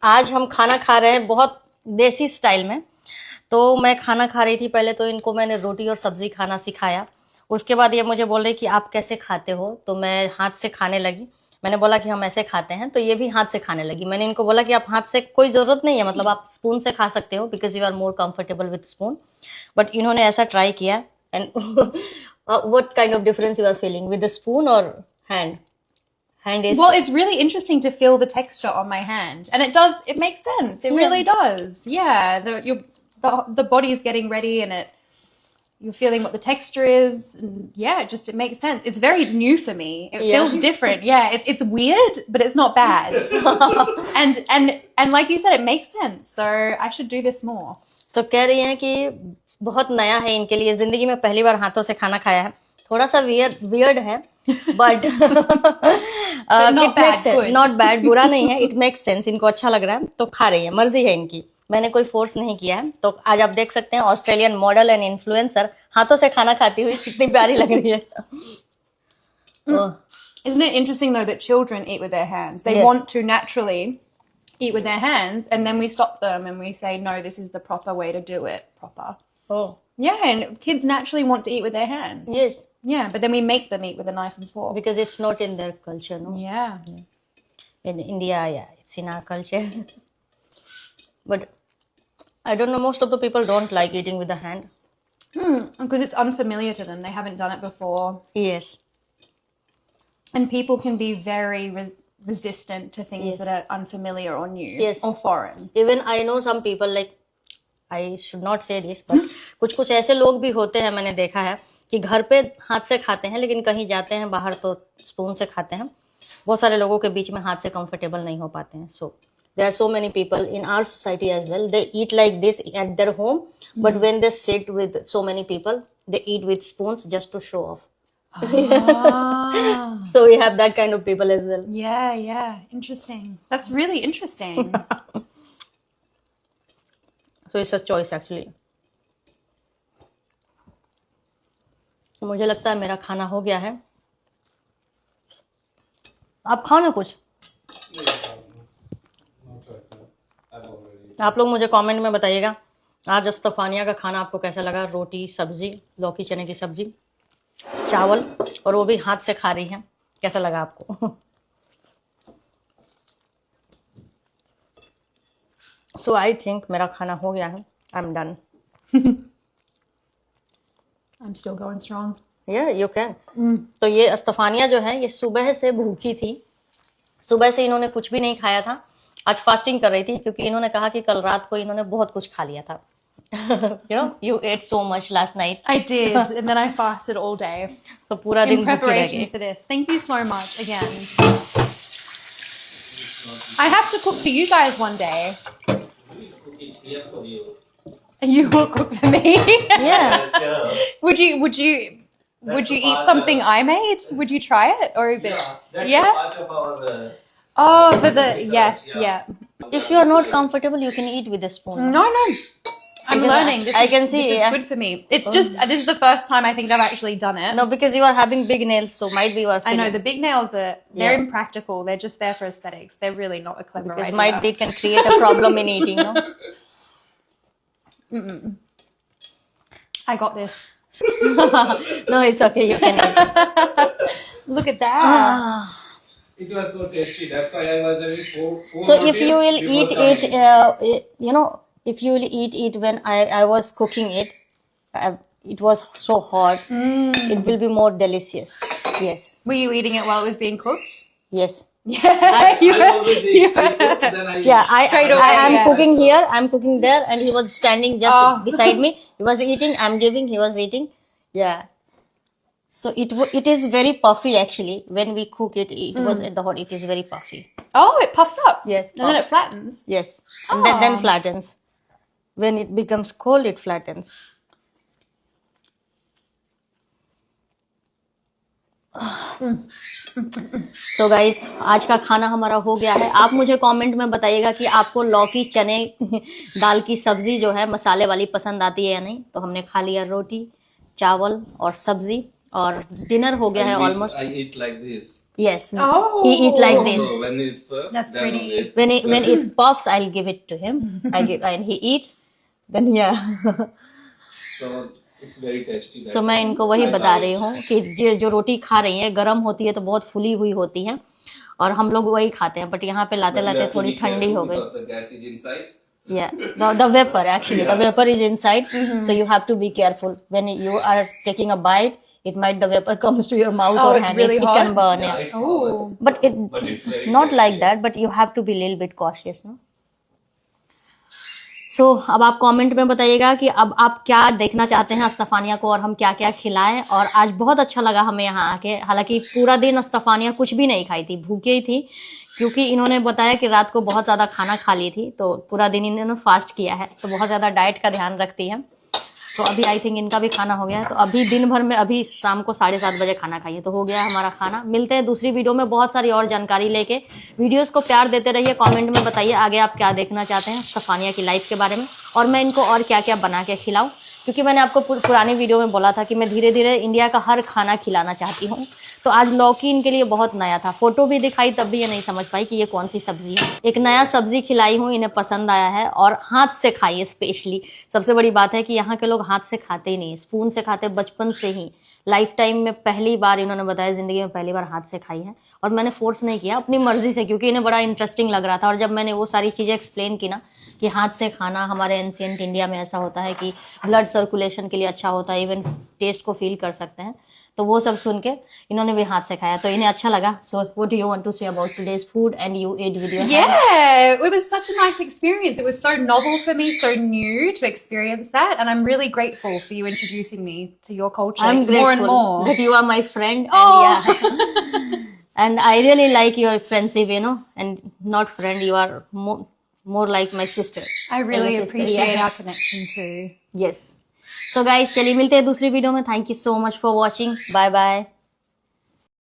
आज हम खाना खा रहे हैं बहुत देसी स्टाइल में। तो मैं खाना खा रही थी, पहले तो इनको मैंने रोटी और सब्जी खाना सिखाया। उसके बाद ये मुझे बोल रही कि आप कैसे खाते हो, तो मैं हाथ से खाने लगी। मैंने बोला कि हम ऐसे खाते हैं, तो ये भी हाथ से खाने लगी। मैंने इनको बोला कि आप हाथ से कोई ज़रूरत नहीं है, मतलब आप स्पून से खा सकते हो because you are more comfortable with spoon. But इन्होंने ऐसा ट्राई किया and what kind of difference you are feeling with the spoon और hand? Hand is Well, it's really interesting to feel the texture on my hand, and it makes sense. It really does. Yeah, the body is getting ready, and you're feeling what the texture is, and yeah, it makes sense. It's very new for me. It feels different. Yeah, it's weird, but it's not bad. and like you said, it makes sense. So I should do this more. So कह रही हैं कि बहुत नया है इनके लिए, जिंदगी में पहली बार हाथों से खाना खाया है, थोड़ा सा वियर्ड है बट नॉट बैड, बुरा नहीं है, इट मेक्स सेंस, इनको अच्छा लग रहा है तो खा रही है, मर्जी है इनकी, मैंने कोई फोर्स नहीं किया है। तो आज आप देख सकते हैं ऑस्ट्रेलियन मॉडल एंड इन्फ्लुएंसर हाथों से खाना खाती हुई कितनी प्यारी लग रही है। Isn't it interesting though that children eat with their hands? They want to naturally eat with their hands, and then we stop them and we say, no, this is the proper way to do it. Proper. Oh. Yeah, and kids naturally want to eat with their hands. Yes. Yeah, but then we make them eat with a knife and fork. Because it's not in their culture, no? Yeah. In India, yeah, it's in our culture. But I don't know, most of the people don't like eating with the hand. Because it's unfamiliar to them. They haven't done it before. Yes. And people can be very resistant to things that are unfamiliar or new or foreign. Even I know some people, like, I should not say this, but कुछ ऐसे लोग भी होते हैं, मैंने देखा है कि घर पे हाथ से खाते हैं लेकिन कहीं जाते हैं बाहर तो स्पून से खाते हैं। बहुत सारे लोगों के बीच में हाथ से कंफर्टेबल नहीं हो पाते हैं। So there are so many people in our society as well, they eat like this at their home, but when they sit with so many people they eat with spoons just to show off. So we have that kind of people as well. Yeah, interesting. That's really interesting. So it's a choice actually. मुझे लगता है मेरा खाना हो गया है, आप खाओ ना कुछ। आप लोग मुझे कमेंट में बताइएगा आज अस्तफानिया का खाना आपको कैसा लगा। रोटी, सब्जी, लौकी चने की सब्जी, चावल, और वो भी हाथ से खा रही हैं, कैसा लगा आपको? सो आई थिंक मेरा खाना हो गया है, I am done. I'm still going strong. Yeah, you can. तो ये अस्तफानिया जो है ये सुबह से भूखी थी, सुबह से इन्होंने कुछ भी नहीं खाया था, आज फास्टिंग कर रही थी क्योंकि इन्होंने कहा कि कल रात को इन्होंने बहुत कुछ खा लिया था। You know, you ate so much last night. I did, and then I fasted all day. So पूरा दिन in भूखी रह preparation गई। for this. Thank you so much again. I have to cook for you guys one day. You will cook for me. Yeah. Would you eat something I made? Would you try it or a bit? That's part of our. Oh, for the yes, Yeah. If you are not comfortable, you can eat with a spoon. No. I'm learning. I can see. This is good for me. It's just this is the first time I think I've actually done it. No, because you are having big nails, so might be you are I know feeling. the big nails they're impractical. They're just there for aesthetics. They're really not a clever Because idea. might be it can create a problem in eating, no? I got this. No, it's okay. You can eat. Look at that. It was so tasty. That's why I was having four So if you will rotis eat before it, if you will eat it when I was cooking it, it was so hot. It will be more delicious. Yes. Were you eating it while it was being cooked? Yes. I always eat seafoods, then I Yeah, Straight away, I am yeah. cooking here, I'm cooking there, and he was standing just beside me. He was eating, I'm giving, he was eating. Yeah. So it is very puffy actually. When we cook it, it was at the hot. It is very puffy. Oh, it puffs up. Yes. And then it flattens. Yes. And then flattens. When it becomes cold, it flattens. तो guys आज का खाना हमारा हो गया है। आप मुझे कमेंट में बताइएगा कि आपको लौकी चने दाल की सब्जी जो है मसाले वाली पसंद आती है या नहीं। तो हमने खा लिया रोटी, चावल और सब्जी, और डिनर हो गया है almost. I eat like this. Yes, Oh. he eat like this. So when it's That's then pretty. When it puffs, I'll give it to him. I give and he eats. Then yeah. so it's very tasty. So मैं इनको वही बता रही हूँ कि जो रोटी खा रही है गर्म होती है तो बहुत फुली हुई होती है और हम लोग वही खाते हैं, बट यहाँ पे लाते लाते थोड़ी ठंडी हो गई. The gas is inside. Yeah, the vapor actually, the vapor is inside, so you have to be careful when you are taking a bite. It might the vapor comes to your mouth Oh, or it's hand. really It can hot? burn. Yeah, Yeah. it's Oh. hot, But but it's very not tasty. like that. But you have to be a little bit cautious, no? So अब आप comment में बताइएगा कि अब आप क्या देखना चाहते हैं अस्तफानिया को और हम क्या क्या खिलाएं. और आज बहुत अच्छा लगा हमें यहाँ आके. हालांकि पूरा दिन अस्तफानिया कुछ भी नहीं खाई थी, भूखी ही थी, क्योंकि इन्होंने बताया कि रात को बहुत ज़्यादा खाना खा ली थी, तो पूरा दिन इन्होंने फास्ट किया है, तो बहुत ज़्यादा डाइट का ध्यान रखती है. तो अभी आई थिंक इनका भी खाना हो गया है. तो अभी दिन भर में अभी शाम को 7:30 बजे खाना खाइए, तो हो गया हमारा खाना. मिलते हैं दूसरी वीडियो में बहुत सारी और जानकारी लेके. वीडियोस को प्यार देते रहिए, कमेंट में बताइए आगे आप क्या देखना चाहते हैं अस्तफानिया की लाइफ के बारे में, और मैं इनको और क्या क्या बना के खिलाऊं, क्योंकि मैंने आपको पुरानी वीडियो में बोला था कि मैं धीरे धीरे इंडिया का हर खाना खिलाना चाहती हूँ. तो आज लौकी इनके लिए बहुत नया था, फोटो भी दिखाई तब भी ये नहीं समझ पाई कि ये कौन सी सब्जी है. एक नया सब्जी खिलाई हूँ, इन्हें पसंद आया है और हाथ से खाई है स्पेशली. सबसे बड़ी बात है कि यहाँ के लोग हाथ से खाते ही नहीं, स्पून से खाते बचपन से ही. लाइफ टाइम में पहली बार इन्होंने बताया ज़िंदगी में पहली बार हाथ से खाई है, और मैंने फोर्स नहीं किया, अपनी मर्जी से, क्योंकि इन्हें बड़ा इंटरेस्टिंग लग रहा था. और जब मैंने वो सारी चीज़ें एक्सप्लेन की ना कि हाथ से खाना हमारे एंशिएंट इंडिया में ऐसा होता है कि ब्लड सर्कुलेशन के लिए अच्छा होता है, इवन टेस्ट को फील कर सकते हैं, तो वो सब सुन के इन्होंने भी हाथ से खाया, तो इन्हें अच्छा लगा. So what do you want to say about today's food and you ate with your hand? Yeah, it was such a nice experience. It was so novel for me, so new to experience that, and I'm really grateful for you introducing me to your culture I'm more and grateful more. that you are my friend. Oh. And yeah. And I really like your friendship, you know, and not friend, you are more like my sister. I really Elder sister, appreciate yeah. our connection too. Yes. So guys, चलिए मिलते हैं दूसरी video में. Thank you so much for watching. Bye bye.